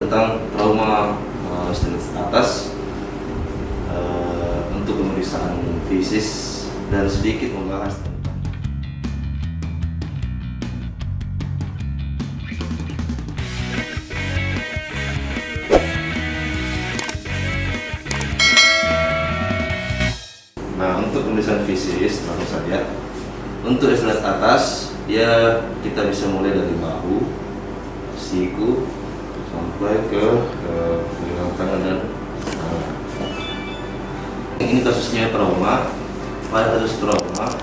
tentang trauma status atas untuk pemeriksaan fisis dan sedikit membahas tentang untuk pemeriksaan fisis langsung saja. Untuk status atas ya kita bisa mulai dari bahu, siku sampai ke pegangan tangan dan ini kasusnya trauma. Pada kasus trauma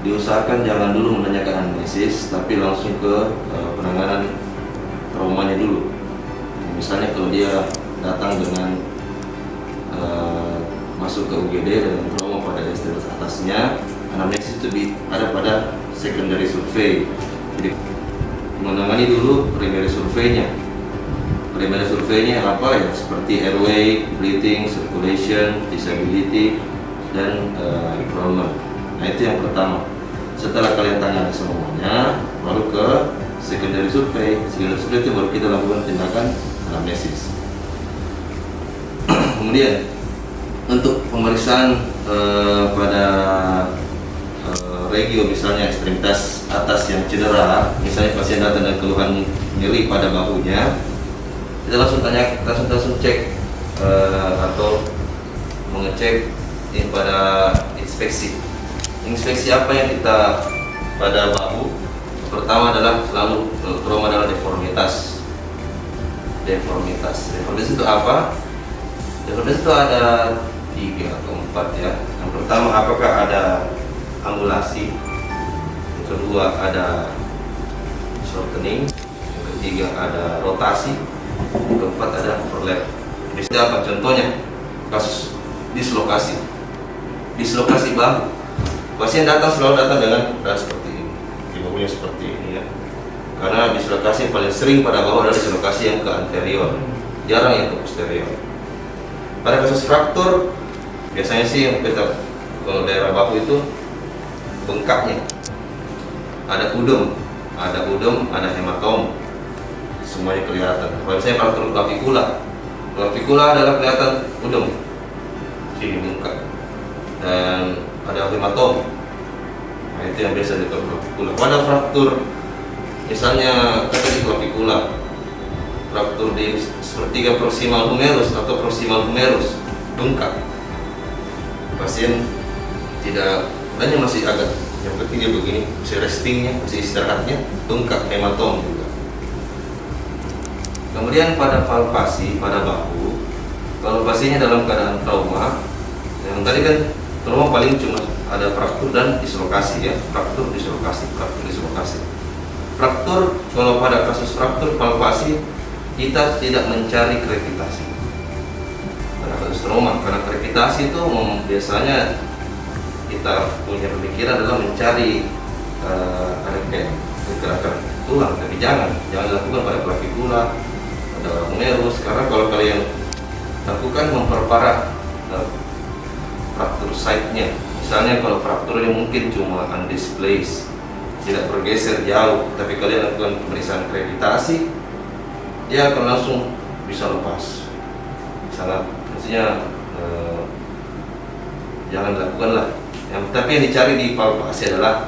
diusahakan jangan dulu menanyakan anamnesis, tapi langsung ke penanganan traumanya dulu. Misalnya kalau dia datang dengan masuk ke UGD dengan trauma pada status atasnya, anamnesis itu ada pada secondary survey. Jadi menangani dulu primary survey-nya. Primary survey-nya apa ya? Seperti airway, breathing, circulation, disability, dan environment. Nah itu yang pertama. Setelah kalian tangani semuanya, baru ke secondary survey. Secondary survey itu baru kita lakukan tindakan anamnesis. Kemudian untuk pemeriksaan pada regio, misalnya ekstremitas atas yang cedera, misalnya pasien datang dengan keluhan nyeri pada bahunya, kita langsung cek atau mengecek ini pada inspeksi. Inspeksi apa yang kita pada bahu? Pertama adalah selalu trauma adalah deformitas. Deformitas itu apa? Deformitas itu ada 3 atau 4 ya. Yang pertama, apakah ada angulasi? Yang kedua ada shortening. Yang ketiga ada rotasi. Yang keempat ada overlap. Jadi apa contohnya? Kasus dislokasi. Dislokasi bahu. Pasien selalu datang dengan seperti ini. Di bahunya seperti ini ya. Karena dislokasi yang paling sering pada bahu adalah dislokasi yang ke anterior. Jarang yang ke posterior. Pada kasus fraktur biasanya sih yang kita kalau daerah bahu itu bengkaknya, ada udem, ada hematom, semuanya kelihatan. Kalau misalnya fraktur clavicula adalah kelihatan udem, sini bengkak, dan ada hematom. Nah itu yang biasa di clavicula. Pada fraktur misalnya kata di clavicula, fraktur di sepertiga proximal humerus atau proximal humerus bengkak, pasien tidak hanya masih agak, yang penting dia begini, masih restingnya, masih istirahatnya, bengkak, hematom juga. Kemudian pada palpasi pada bahu, kalau pasiennya dalam keadaan trauma, yang tadi kan trauma paling cuma ada fraktur dan dislokasi ya, fraktur dislokasi. Fraktur, kalau pada kasus fraktur palpasi kita tidak mencari krepitasi pada kasus trauma, karena krepitasi itu biasanya kita punya pemikiran adalah mencari gerakan tulang, tapi jangan dilakukan pada clavicula, pada humerus, karena kalau kalian lakukan memperparah fraktur site-nya. Misalnya kalau frakturnya mungkin cuma undisplaced, tidak bergeser jauh, tapi kalian lakukan pemeriksaan krepitasi, dia akan langsung bisa lepas. Sangat, maksudnya jangan dilakukan lah. Tapi yang dicari di palpasi adalah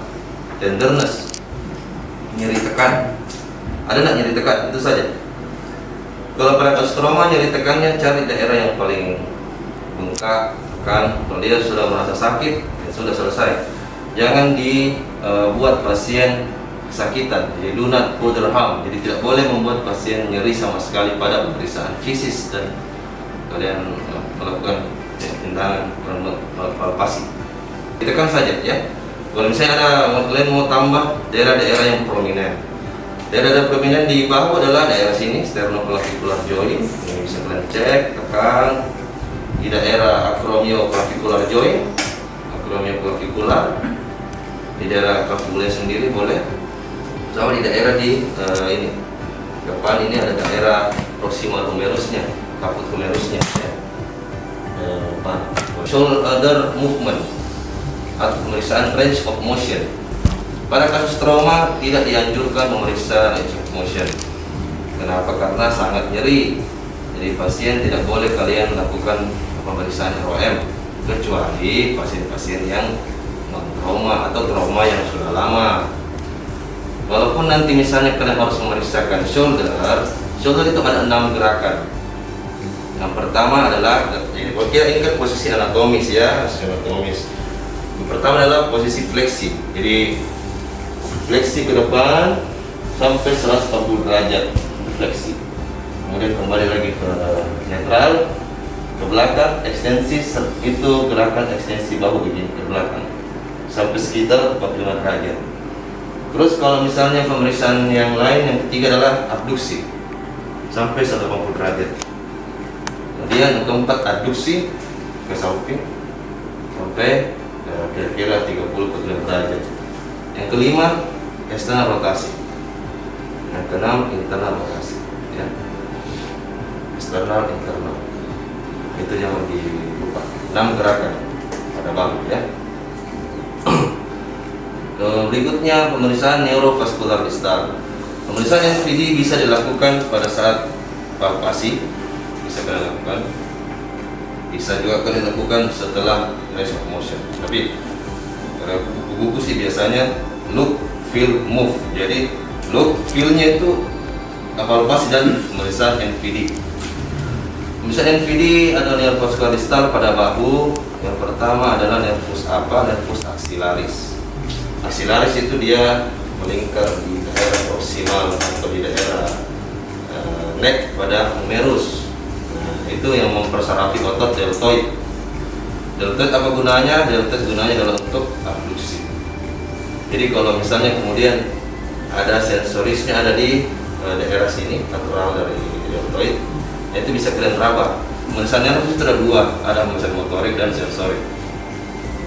tenderness, nyeri tekan. Ada nggak nyeri tekan? Itu saja. Kalau pada kasus trauma nyeri tekannya cari daerah yang paling bengkak, tekan. Kalau dia sudah merasa sakit, ya sudah selesai. Jangan dibuat pasien kesakitan, jadi do not further harm. Jadi tidak boleh membuat pasien nyeri sama sekali pada pemeriksaan fisis dan kalian melakukan tindakan palpasi. Ditekan saja ya. Kalau misalnya kalian mau tambah daerah-daerah yang prominent, daerah prominent di bahu adalah daerah sini, sternoclavicular joint. Ini bisa kalian cek, tekan di daerah acromioclavicular joint, acromioclavicular, di daerah clavicula sendiri boleh, sama di daerah di ini depan ini ada daerah proximal humerusnya, kaput humerusnya ya. Shoulder movement atau pemeriksaan range of motion. Pada kasus trauma tidak dianjurkan memeriksa range of motion. Kenapa? Karena sangat nyeri. Jadi pasien tidak boleh kalian lakukan pemeriksaan ROM kecuali pasien-pasien yang non trauma atau trauma yang sudah lama. Walaupun nanti misalnya kalian harus memeriksakan shoulder itu ada 6 gerakan. Yang pertama adalah, ini kan posisi anatomis ya, anatomis. Yang pertama adalah posisi fleksi. Jadi fleksi ke depan sampai 140 derajat fleksi. Kemudian kembali lagi ke netral, ke belakang, ekstensi, itu gerakan ekstensi bahu begini ke belakang sampai sekitar 45 derajat. Terus kalau misalnya pemeriksaan yang lain, yang ketiga adalah abduksi sampai 180 derajat. Kemudian yang keempat adduksi ke samping sampai kira-kira 30 derajat. Yang kelima eksternal rotasi. Yang keenam internal rotasi ya. Eksternal internal. Itu jangan dilupa. 6 gerakan pada bahu ya. Berikutnya pemeriksaan neurovaskular distal. Pemeriksaan NVD bisa dilakukan pada saat palpasi, bisa kalian lakukan. Bisa juga kalian lakukan setelah range of motion. Tapi buku-buku sih biasanya look, feel, move. Jadi look, feel-nya itu palpasi dan pemeriksaan NVD. Pemeriksaan NVD ada neurovaskular distal pada bahu. Yang pertama adalah nervus apa? Nervus axillaris. Axillaris itu dia melingkar di daerah proximal atau di daerah neck pada humerus. Itu yang mempersarafi otot deltoid. Deltoid apa gunanya? Deltoid gunanya adalah untuk abduksi. Jadi kalau misalnya kemudian ada sensorisnya ada di daerah sini, lateral dari deltoid, itu bisa kalian raba. Pemeriksaan nervus itu ada 2, ada pemeriksaan motorik dan sensorik.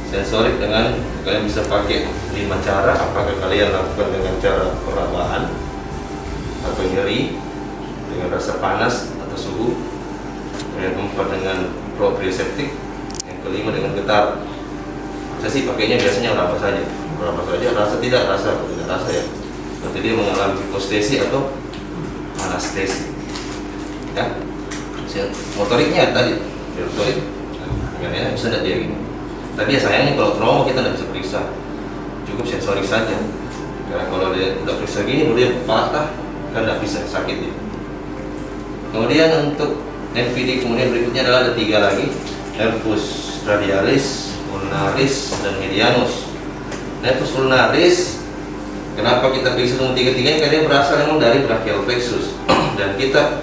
Sensorik dengan kalian bisa pakai 5 cara. Apakah kalian lakukan dengan cara perabaan atau nyeri, dengan rasa panas atau suhu, yang keempat dengan proprioseptik, yang kelima dengan getar. Saya sih pakainya biasanya berapa saja, rasa tidak rasa ya. Nanti dia mengalami hipostesi atau anestesi. Ya, motoriknya tadi deltoid, ya bisa tidak dia gini. Tapi ya sayangnya kalau trauma kita tidak bisa periksa, cukup sensorik saja. Karena kalau dia udah periksa gini, dia patah, kan tidak bisa, sakit dia. Kemudian untuk NVD kemudian berikutnya adalah ada 3 lagi, nervus radialis, ulnaris, dan medianus. Nervus ulnaris, kenapa kita periksa semua 3-tiganya? Karena dia berasal memang dari brachial plexus. Dan kita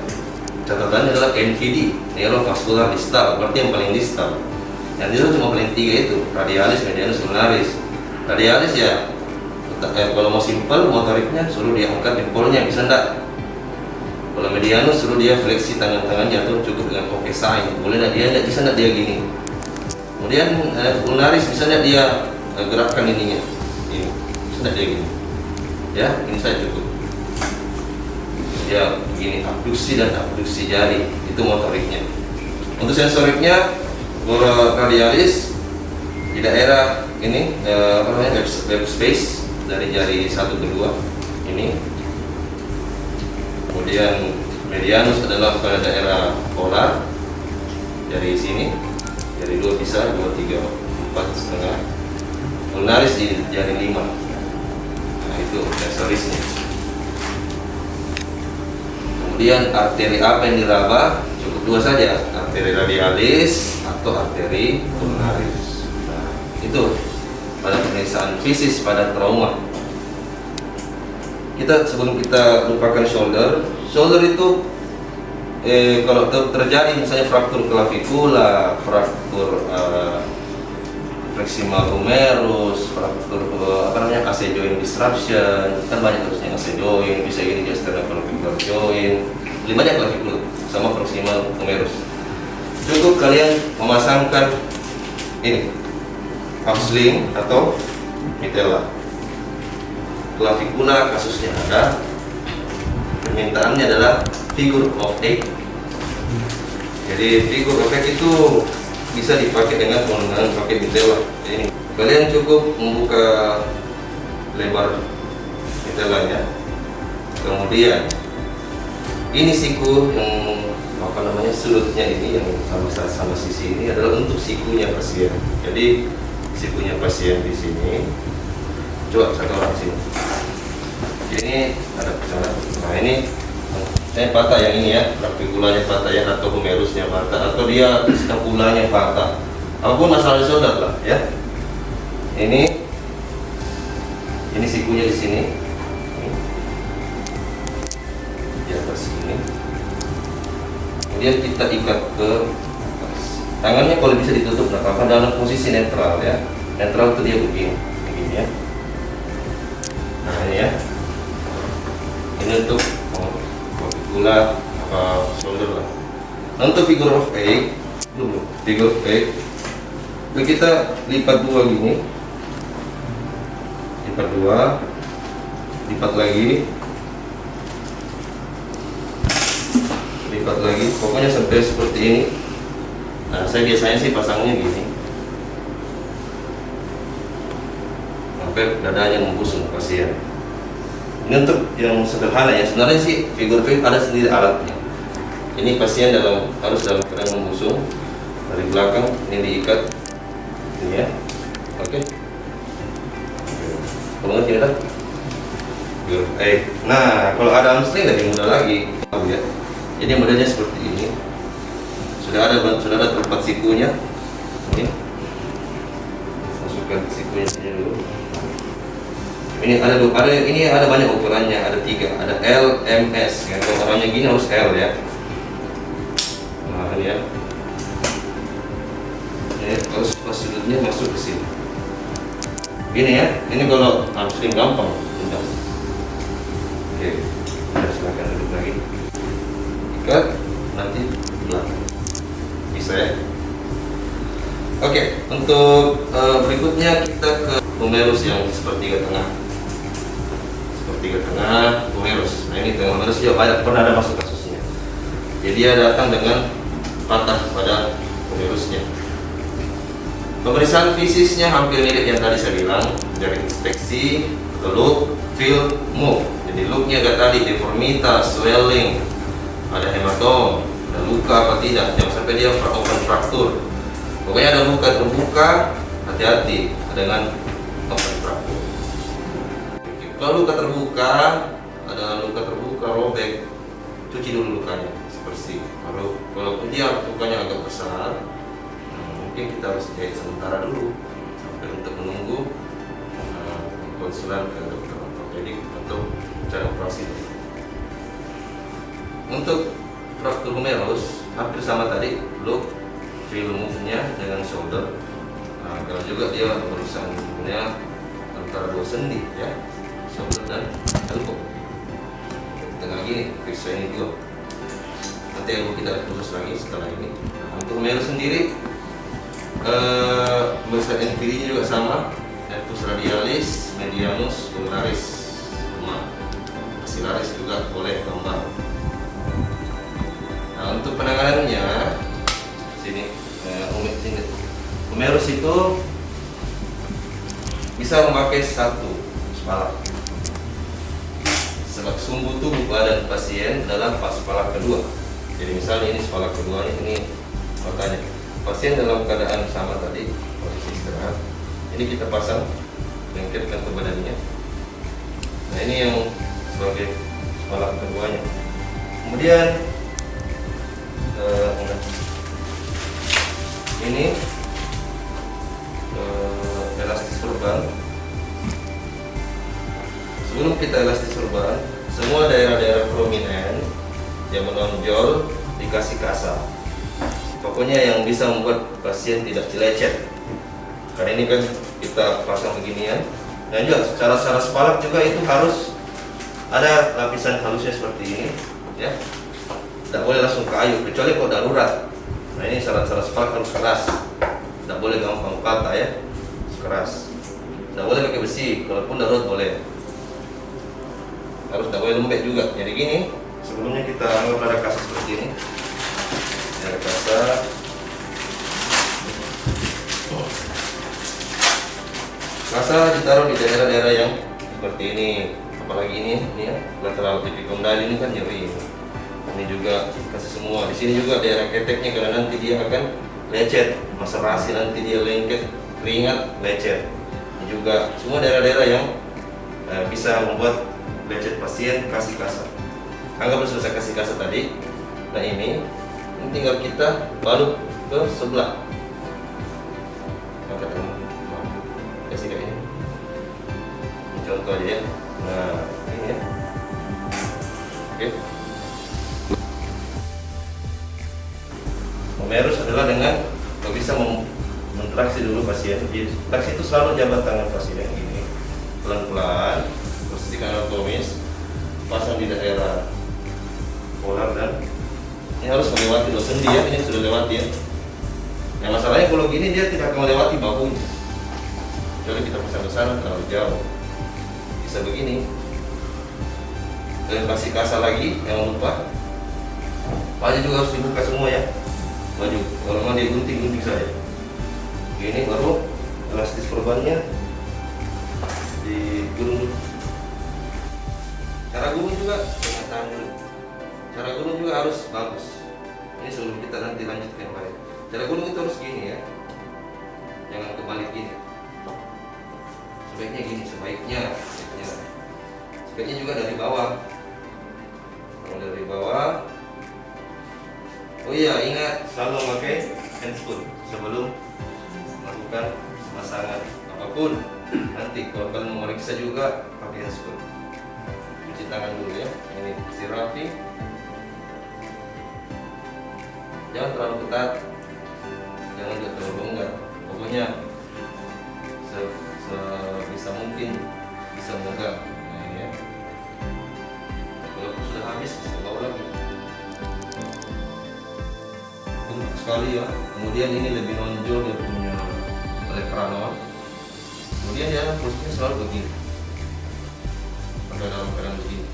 catatannya adalah NVD, neurovaskular distal, berarti yang paling distal. Yang itu cuma paling 3 itu, radialis, medianus, ulnaris. Radialis ya, kalau mau simpel motoriknya suruh dia angkat jempolnya, bisa enggak? Kalau medianus suruh dia fleksi tangan-tangan jatuh cukup dengan oke sign, boleh enggak dia, enggak bisa enggak dia gini. Kemudian ulnaris bisa enggak dia gerakkan ininya, ini, bisa enggak dia gini. Ya, ini saya cukup. Ya begini, abduksi dan abduksi jari, itu motoriknya. Untuk sensoriknya, radialis di daerah ini web space dari jari 1 ke 2 ini. Kemudian medianus adalah pada daerah polar dari sini, jari 2 bisa, 2, 3, 4 setengah. Ulnaris di jari 5. Nah itu sensorisnya. Kemudian arteri apa yang diraba? Cukup 2 saja, arteri radialis atau arteri ulnaris. Nah, itu pada pemeriksaan fisis pada trauma. Sebelum kita lupakan shoulder itu kalau terjadi misalnya fraktur klavikula, fraktur proximal humerus, fraktur AC joint disruption, kan banyak terusnya AC joint, bisa ini external clavicular joint, banyak klavikula sama proximal humerus. Cukup kalian memasangkan ini hamstring atau mitella. Klavikula kasusnya ada, permintaannya adalah figure of 8. Jadi figure of 8 itu bisa dipakai dengan menggunakan pakai mitella. Ini kalian cukup membuka lebar mitellanya, kemudian ini siku yang apa namanya sudutnya ini yang sama sisi ini adalah untuk sikunya pasien. Jadi sikunya pasien di sini. Coba satu orang sini. Ini ada kesalahan. Nah ini patah yang ini ya, claviculanya patah ya, atau humerusnya patah, atau dia scapulanya patah. Apapun masalah shoulder lah ya. Ini sikunya di sini. Di atas ini. Kemudian kita ikat ke atas. Tangannya kalau bisa ditutup, nah apa dalam posisi netral ya. Netral itu dia begini ya. Nah ini ya. Ini untuk clavicula apa shoulder lah. Nah, untuk figure of 8 dulu, figure of 8 itu kita lipat dua gini, lipat dua, lipat lagi, lipat lagi, pokoknya sampai seperti ini. Nah saya biasanya sih pasangnya gini, sampai dadanya membusung pasien. Ini untuk yang sederhana ya, sebenarnya sih figure 8 ada sendiri alatnya. Ini pasien harus dalam keadaan membusung dari belakang, ini diikat ini ya. Oke. Kalau ngerti ya? Nah, kalau ada hamstring lebih mudah lagi ya. Jadi modelnya seperti ini. Sudah ada tempat sikunya. Ini masukkan sikunya saja dulu. Ini ada banyak ukurannya, ada 3, ada L, M, S. Ya, kalau orangnya gini harus L ya. Nah ini ya. Ini harus pas sudutnya masuk ke sini. Gini ya. Ini kalau hamstring gampang, mudah. Oke, silakan duduk lagi. Ikat, nanti belakang. Bisa ya. Oke, untuk berikutnya kita ke humerus yang sepertiga tengah. Sepertiga tengah humerus. Nah ini tengah humerus juga pernah ada masuk kasusnya. Jadi dia datang dengan patah pada humerusnya. Pemeriksaan fisiknya hampir mirip yang tadi saya bilang, dari inspeksi, look, feel, move. Jadi looknya agak tadi deformitas, swelling, ada hematom, ada luka apa tidak, jangan sampai dia open fracture. Pokoknya ada luka terbuka, hati-hati dengan open fracture. Kalau luka terbuka, ada luka terbuka robek, cuci dulu lukanya, bersih. Walaupun dia lukanya agak besar, mungkin kita harus jahit sementara dulu sampai untuk menunggu konsulan ke dokter ortopedik untuk cara operasi. Untuk fraktur humerus hampir sama tadi, look, feel, move-nya dengan shoulder. Nah, kalau juga dia urusannya antara dua sendi ya, shoulder dan elbow. Tengah gini, periksa ini dulu. Nanti elbow kita khusus lagi setelah ini. Nah, untuk humerus sendiri, pemeriksaan empirinya juga sama, nervus radialis, medianus, ulnaris, axillaris juga boleh gambar. Nah, untuk penanganannya sini, humerus itu bisa memakai satu spalak. Sebab sumbu tubuh badan pasien dalam spalak kedua. Jadi misalnya ini spalak keduanya, ini matanya. Pasien dalam keadaan sama tadi, posisi istirahat. Ini kita pasang, lengketkan ke badannya. Nah ini yang sebagai spalak keduanya. Kemudian ini elastis sorban. Sebelum kita elastis sorban, semua daerah-daerah prominent yang menonjol dikasih kasar. Pokoknya yang bisa membuat pasien tidak lecet. Karena ini kan kita pasang beginian. Dan juga secara spalak juga itu harus ada lapisan halusnya seperti ini, ya. Tidak boleh langsung kayu, kecuali kalau darurat. Nah ini syarat-syarat spalak harus keras. Tidak boleh gampang patah ya, keras. Tidak boleh pakai besi, kalaupun darurat boleh. Harus tidak boleh lembek juga. Jadi gini, sebelumnya kita anggap ada kasus seperti ini. Ada kasar. Kasar ditaruh di daerah-daerah yang seperti ini, apalagi ini ya, lateral epicondyle ini kan nyeri. Ini juga kasih semua. Di sini juga daerah keteknya karena nanti dia akan lecet, maserasi nanti dia lengket, keringat, lecet. Ini juga semua daerah-daerah yang bisa membuat lecet pasien kasih kasar. Anggap selesai kasih kasar tadi. Nah ini tinggal kita balut ke sebelah. Kasih kayak ini. Contoh aja ya. Nah ini ya. Oke. Humerus adalah dengan bisa mentraksi dulu pasien. Traksi itu selalu jabat tangan pasien yang ini, pelan-pelan, posisi anatomis, pasang di daerah polar dan ini harus melewati loh sendi ya, ini sudah lewati ya. Yang masalahnya kalau gini dia tidak akan melewati bahunya. Jadi kita pasang ke sana terlalu jauh. Bisa begini. Dan kasih kasar lagi, jangan lupa. Baju juga harus dibuka semua ya. Baju, kalau mau dia gunting saja. Ini baru elastis perbannya digulung. Cara gulung juga pernyataan dulu. Cara gulung juga harus bagus. Ini sebelum kita nanti lanjutkan baik. Cara gulung itu harus gini ya, jangan kebalik gini. Sebaiknya gini, sebaiknya juga dari bawah. Kalau dari bawah. Oh iya, ingat selalu memakai handscoon sebelum melakukan pemasangan apapun. Nanti kalau kalian mau meriksa juga pakai handscoon. Cuci tangan dulu ya. Ini si rapi. Jangan terlalu ketat, jangan juga terlalu longgar. Pokoknya sebisa mungkin bisa memegang. Nah, ini ya. Kalau sudah habis bisa bawa lagi. Sekali ya, kemudian ini lebih nonjol dia punya olekranon. Kemudian dia posisinya selalu begini, pada dalam keadaan begini.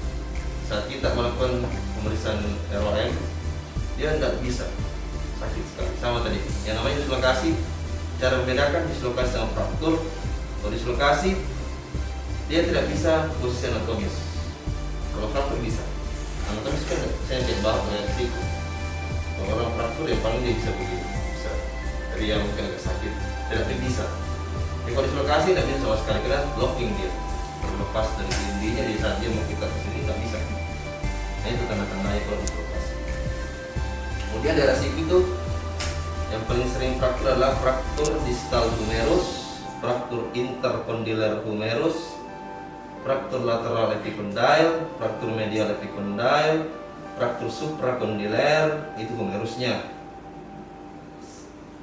Saat kita melakukan pemeriksaan ROM, dia tidak bisa, sakit sekali. Sama tadi, yang namanya dislokasi. Cara membedakan dislokasi sama fraktur. Kalau dislokasi, dia tidak bisa posisi anatomis. Kalau fraktur bisa. Anatomis kan saya cek bahas reaksi. Kalau orang fraktur ya paling dia bisa begini, bisa. Tapi yang mungkin agak sakit, tidak bisa. Jadi kalau dislokasi tidak bisa sama sekali karena blocking dia, terlepas dari dindingnya di saat dia mau kita ke sini nggak bisa. Nah itu tanda-tandanya kalau dislokasi. Kemudian daerah siku itu yang paling sering fraktur adalah fraktur distal humerus, fraktur intercondylar humerus, fraktur lateral epicondyle, fraktur medial epicondyle, fraktur suprakondiler itu humerusnya.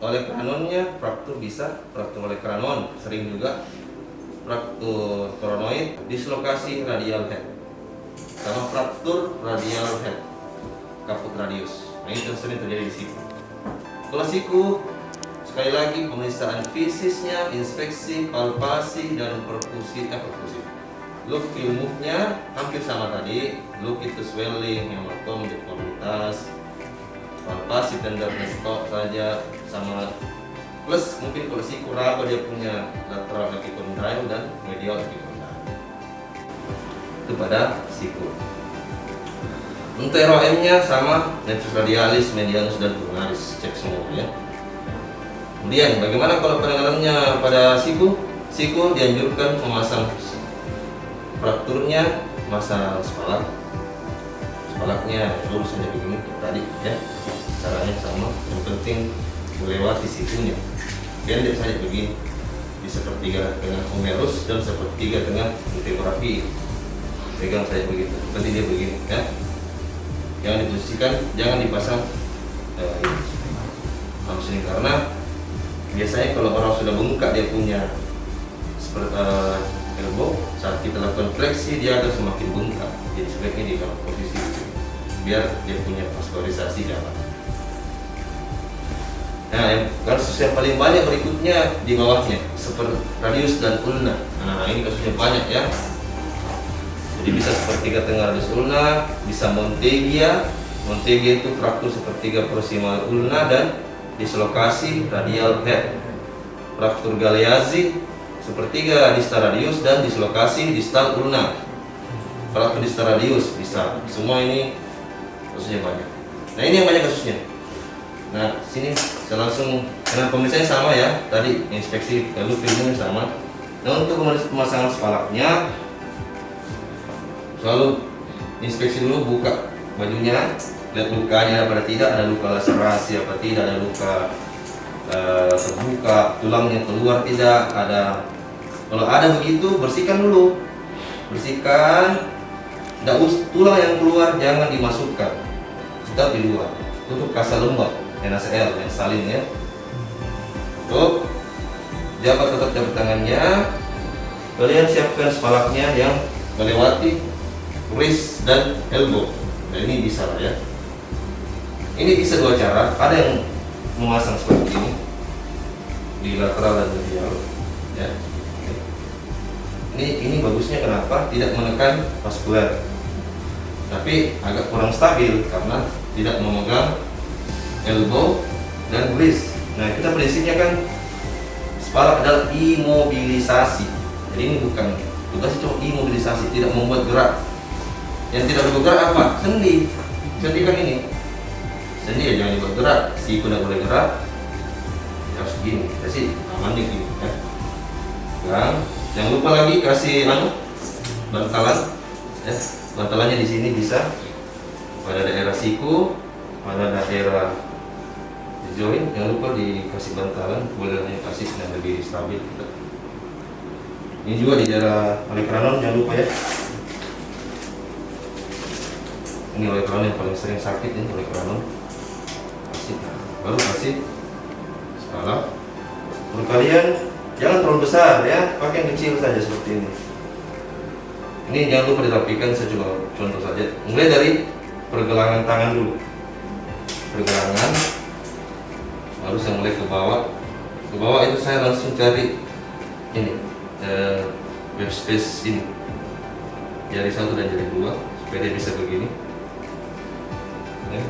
Olekranonnya fraktur bisa, fraktur olekranon sering juga, fraktur koronoid, dislokasi radial head, sama fraktur radial head, kaput radius. Nah itu sering terjadi di siku. Kalau siku sekali lagi pemeriksaan fisisnya, inspeksi, palpasi dan perkusi. Look feel move-nya hampir sama tadi. Look itu swelling, hematom, deformitas, palpasi tenderness kok saja sama. Plus mungkin kalau siku raba dia punya lateral epicondyle dan medial epicondyle. Itu pada siku. Untuk ROM-nya sama, nexus radialis, medianus dan ulnaris, cek semua ya. Kemudian bagaimana kalau penanganannya pada siku? Siku dianjurkan memasang frakturnya, masang spalaknya lurus saja begini tadi ya. Caranya sama, yang penting melewati sikunya. Dan dia saja begini, di sepertiga dengan humerus dan sepertiga dengan vertebrae. Pegang saja begitu, seperti dia begini ya. Jangan diposisikan, jangan dipasang ini karena biasanya kalau orang sudah bengkak dia punya seperti elbow, saat kita lakukan fleksi dia akan semakin bengkak. Jadi sebaiknya di dalam posisi itu biar dia punya vaskularisasi jalan. Nah, kasus yang paling banyak berikutnya di bawahnya seperti radius dan ulna. Nah, ini kasusnya banyak ya. Jadi bisa sepertiga tengah radius ulna, bisa montegia. Montegia itu fraktur sepertiga proximal ulna dan dislokasi radial head. Fraktur Galeazzi sepertiga distal radius dan dislokasi distal ulna. Fraktur distal radius bisa. Semua ini kasusnya banyak. Nah ini yang banyak kasusnya. Nah sini saya langsung, karena pemeriksaannya sama ya, tadi inspeksi lalu filmnya sama. Nah untuk pemasangan spalaknya selalu inspeksi dulu, buka bajunya, lihat lukanya apa tidak, ada luka laserasi apa tidak, ada luka terbuka, tulangnya keluar tidak ada. Kalau ada begitu bersihkan dulu, bersihkan. Tulang yang keluar jangan dimasukkan, tetap di luar. Tutup kasa lembab NaCl yang salin ya. Tutup, tetap jabat tangannya. Kalian siapkan spalaknya yang melewati wrist dan elbow. Nah ini bisa lah ya. Ini bisa dua cara. Ada yang memasang seperti ini di lateral dan medial ya. Ini bagusnya kenapa? Tidak menekan vaskuler, tapi agak kurang stabil karena tidak memegang elbow dan wrist. Nah kita prinsipnya kan spalak adalah imobilisasi. Jadi ini bukan tugasnya cuma imobilisasi, tidak membuat gerak. Yang tidak bergerak apa? Sendi. Sendi kan ini. Sendi ya jangan dibuat gerak. Siku tidak boleh gerak. Ya harus gini. Kasih amannya gini ya. Jangan lupa lagi kasih bantalan ya. Bantalannya di sini bisa pada daerah siku, pada daerah joint. Jangan lupa dikasih bantalan, boleh kasih yang lebih stabil. Ini juga di daerah olecranon, jangan lupa ya. Ini olecranon yang paling sering sakit, ini olecranon. Baru kasih spalak. Untuk kalian jangan terlalu besar ya, pakai yang kecil saja seperti ini. Ini jangan lupa dirapikan, saya coba contoh saja. Mulai dari pergelangan tangan dulu. Pergelangan, lalu saya mulai ke bawah. Ke bawah itu saya langsung cari ini web space ini, jari 1 dan jari 2 supaya dia bisa begini ya.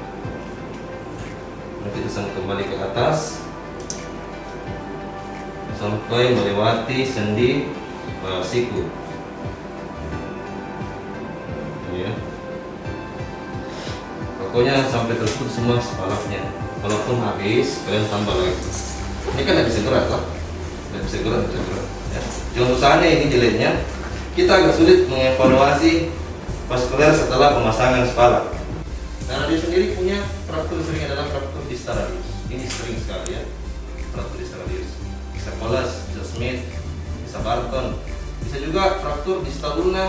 Nanti kita kembali ke atas sampai melewati sendi siku ya. Pokoknya sampai tertutup semua spalaknya. Walaupun habis kalian tambah lagi. Ini kan tidak bisa gerak lah, tidak bisa gerak ya. Cuma usahanya ini jeleknya, kita agak sulit mengevaluasi vaskuler setelah pemasangan spalak. Karena dia sendiri punya fraktur sering adalah fraktur distal radius. Ini sering sekali ya, fraktur distal radius. Bisa Coles, bisa Smith, bisa Barton, bisa juga fraktur distal ulna.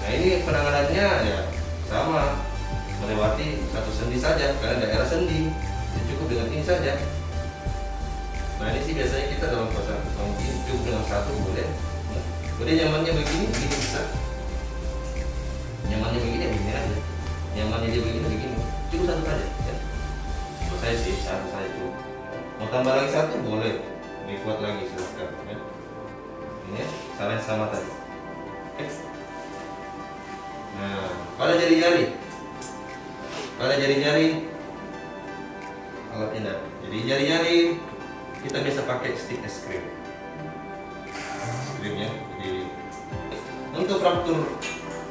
Nah ini penanganannya ya sama, melewati satu sendi saja karena daerah sendi. Ya, cukup dengan ini saja. Nah ini sih biasanya kita dalam fase mungkin cukup dengan satu boleh. Boleh nyamannya begini bisa. Nyamannya begini aja. Nyamannya dia begini. Cukup satu saja ya. Untuk saya sih satu saja cukup. Mau tambah lagi satu boleh. Lebih kuat lagi silahkan ya. Ini ya, salin sama tadi. Oke. Nah, pada jari-jari alat tindak. Jadi jari-jari kita bisa pakai stick es krim. Ya. Jadi untuk fraktur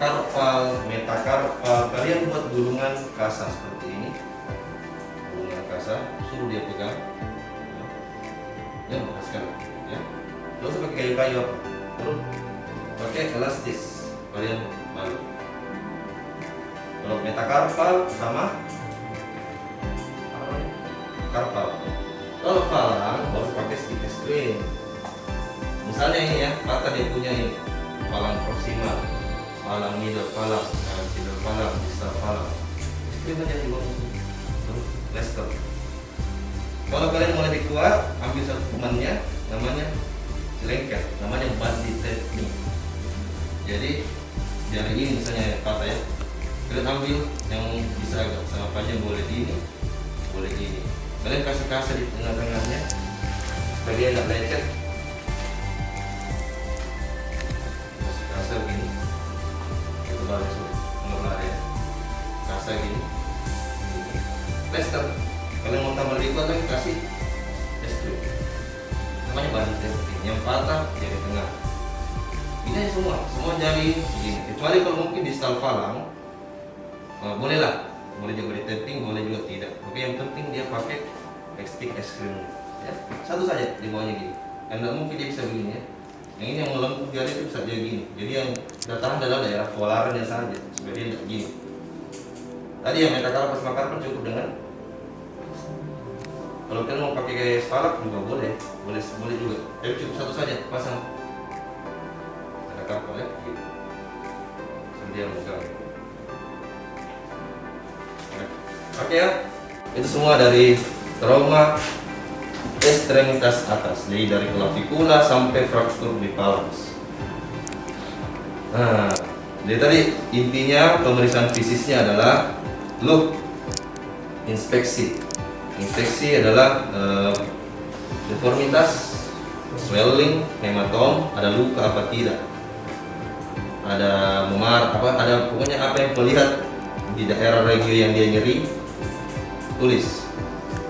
karpal, metakarpal, kalian buat gulungan kasa seperti ini. Gulungan kasa, suruh dia pegang. Ya, lepaskan ya. Terus pakai kayu-kayu apa? Terus pakai elastis. Kalian baru. Kalau metakarpal sama karpal. Kalau falang harus pakai stick es krim. Misalnya ini ya, kata dia punya ini falang proksimal, falang middle falang, middle falang, distal falang. Krim aja di bawah itu. Terus lester. Kalau kalian mau lebih kuat, ambil satu temannya, namanya lengket, namanya bandit technique. Jadi dari ini misalnya kata ya, kalian ambil yang bisa agak sama panjang, boleh di ini, boleh di ini. Kalian kasih di tengah-tengahnya, supaya dia nggak lecet. Kasih kasar gini, itu baru mengelar ya. Kasar gini, lester. Kalian mau tambah lebih kuat lagi kasih es-krim. Namanya bandit technique. Yang patah jari tengah. Ini semua jari begini. Kecuali kalau mungkin distal falang, bolehlah boleh juga di tapping, boleh juga tidak. Oke, yang penting dia pakai stick es krim ya. Satu saja di bawahnya gini, karena mungkin dia bisa begini ya. Yang ini yang melengkung jari itu bisa dia gini. Jadi yang datang adalah daerah polarannya saja, supaya dia tidak gini. Tadi yang metakarpas makarpan cukup dengan, kalau kalian mau pakai gaya spalak juga boleh juga. Tapi cukup satu saja pasang metakarpas ya, gitu. Dia megang. Oke ya, itu semua dari trauma ekstremitas atas, jadi dari klavikula sampai fraktur di palans. Nah, jadi tadi intinya pemeriksaan fisiknya adalah look, inspeksi. Inspeksi adalah deformitas, swelling, hematom, ada luka apa tidak, ada memar apa, ada pokoknya apa yang terlihat di daerah regio yang dia nyeri, tulis,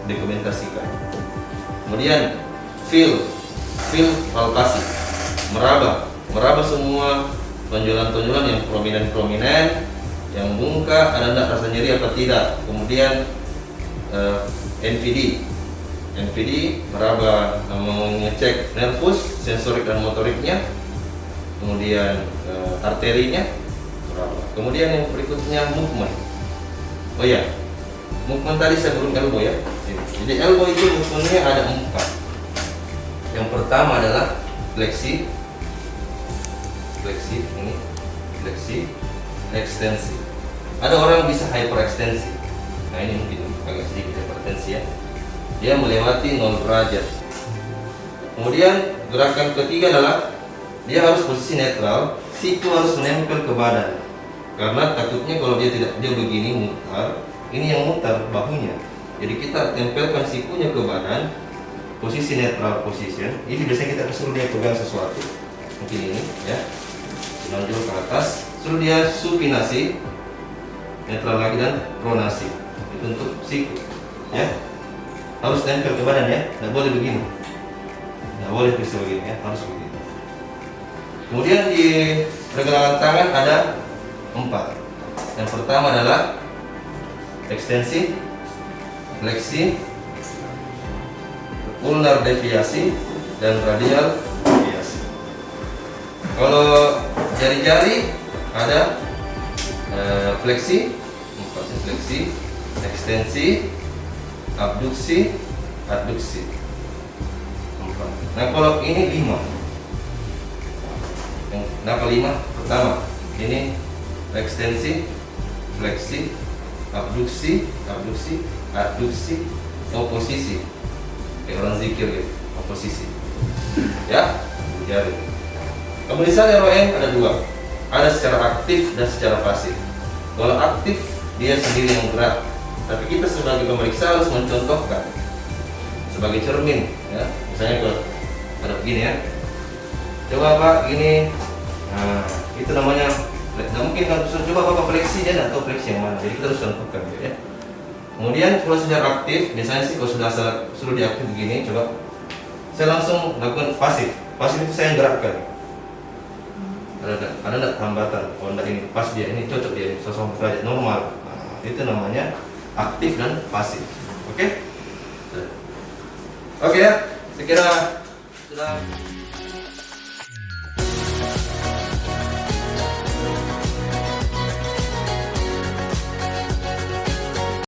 dokumentasikan. Kemudian feel palpasi, meraba semua tonjolan-tonjolan yang prominent, yang bungka, ada enggak rasa nyeri apa tidak. Kemudian NVD meraba, mengecek nervus, sensorik dan motoriknya. Kemudian arterinya meraba. Kemudian yang berikutnya movement. Oh ya, movement tadi saya belum elbow ya. Jadi elbow itu movementnya ada 4. Yang pertama adalah fleksi, ini fleksi, ekstensi. Ada orang bisa hyperekstensi. Nah ini mungkin agak sedikit hypertensi ya. Dia melewati 0 derajat. Kemudian gerakan ketiga adalah dia harus posisi netral, siku harus menempel ke badan. Karena takutnya kalau dia begini mutar, ini yang mutar bahunya. Jadi kita tempelkan sikunya ke badan, posisi netral position. Ini biasanya kita suruh dia pegang sesuatu, mungkin ini ya, menonjol ke atas, suruh dia supinasi, netral lagi dan pronasi. Itu untuk siku ya, harus tempel ke badan ya, tidak boleh begini, tidak boleh bisa begini ya, harus begini. Kemudian di pergelangan tangan ada 4. Yang pertama adalah ekstensi, fleksi, ulnar deviasi, dan radial deviasi. Kalau jari-jari ada fleksi, ekstensi, abduksi, adduksi. Nah kalau ini 5. Kenapa 5? Pertama, ini ekstensi, fleksi, abduksi, adduksi, oposisi. Kayak orang zikir gitu, oposisi. Ya, jari. Pemeriksaan ROM ada 2. Ada secara aktif dan secara pasif. Kalau aktif, dia sendiri yang gerak. Tapi kita sebagai pemeriksa harus mencontohkan sebagai cermin ya. Misalnya kalau ada begini ya, coba Pak gini. Nah, itu namanya, nggak mungkin kan coba Bapak fleksi, dia nggak tahu fleksi yang mana, jadi kita harus contohkan gitu ya. Kemudian kalau sudah aktif, biasanya sih kalau sudah suruh diaktif begini, coba saya langsung lakukan pasif. Pasif itu saya yang gerakkan. Ada nggak hambatan? Oh enggak, ini pas dia, ini cocok dia, 180 derajat normal. Nah, itu namanya aktif dan pasif. Oke? Oke ya, saya kira sudah.